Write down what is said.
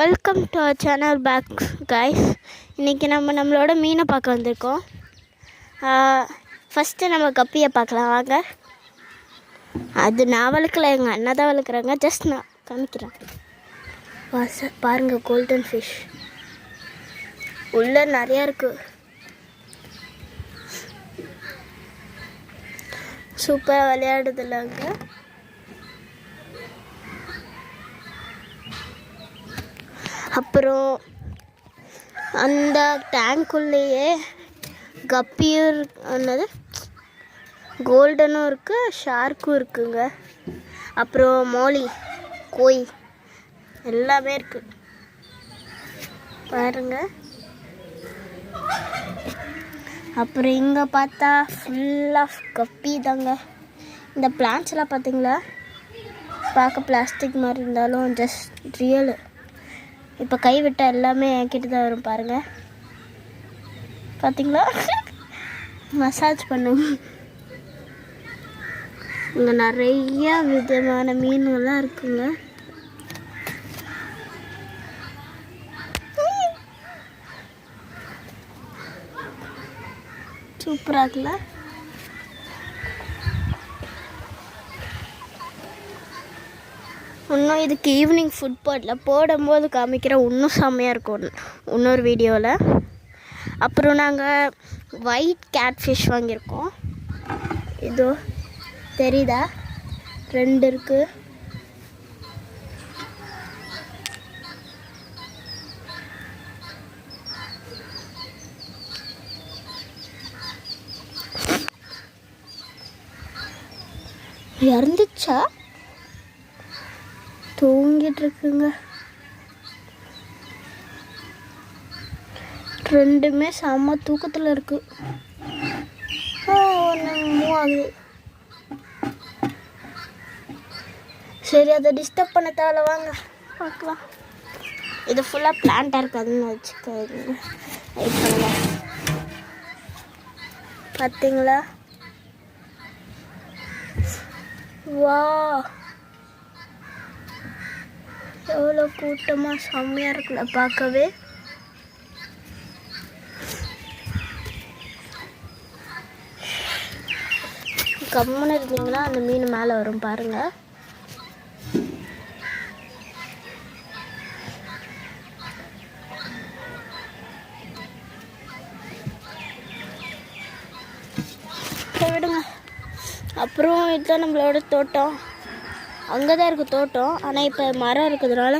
Welcome to our channel back guys. இன்றைக்கி நம்மளோட மீனை பார்க்க வந்திருக்கோம். ஃபஸ்ட்டு நம்ம கப்பியை பார்க்கலாம் வாங்க. அது நான் வளர்க்கல, எங்கள் அண்ணா தான் வளர்க்குறாங்க. ஜஸ்ட் நான் காமிக்கிறேன். பாருங்கள், கோல்டன் ஃபிஷ் உள்ளே நிறையா இருக்குது. சூப்பராக விளையாடுதில்லைங்க. அப்புறம் அந்த டேங்க்குள்ளேயே கப்பியும் என்னது கோல்டனும் இருக்குது, ஷார்க்கும் இருக்குங்க. அப்புறம் மோலி, கோய் எல்லாமே இருக்குது பாருங்க. அப்புறம் இங்கே பார்த்தா ஃபுல் ஆஃப் கப்பி தாங்க. இந்த பிளான்ட்ஸ்லாம் பார்த்தீங்களா, பார்க்க பிளாஸ்டிக் மாதிரி இருந்தாலும் ஜஸ்ட் ரியலு. இப்போ கை விட்டால் எல்லாமே என்கிட்ட தான் வரும் பாருங்கள். பார்த்தீங்களா, மசாஜ் பண்ணுங்க. இங்கே நிறையா விதமான மீன்கள்லாம் இருக்குங்க. சூப்பராக இருக்குல்ல. இன்னும் இதுக்கு ஈவினிங் ஃபுட் போடும்போது காமிக்கிற இன்னும் செம்மையாக இருக்கும் இன்னொரு வீடியோவில். அப்புறம் நாங்கள் ஒயிட் கேட்ஃபிஷ் வாங்கியிருக்கோம். இதோ தெரியுதா, 2 இருக்குது. இறந்துச்சா, தூங்கிட்டு இருக்குங்க. 2மே செம்ம தூக்கத்தில் இருக்கு. ஒன்று மூவ் ஆகுது. சரி, அதை டிஸ்டர்ப் பண்ண தேவை, வாங்க பார்க்கலாம். இது ஃபுல்லாக பிளான்ட்டாக இருக்காதுன்னு வச்சுக்கோங்க. பார்த்தீங்களா, வா எவ்வளோ கூட்டமாக செம்மையாக இருக்குல்ல பார்க்கவே. கம்முன்னு இருந்தீங்கன்னா அந்த மீன் மேலே வரும் பாருங்கள். விடுங்க. அப்புறம் இதுதான் நம்மளோட தோட்டம். அங்கே தான் இருக்குது தோட்டம், ஆனால் இப்போ மரம் இருக்கிறதுனால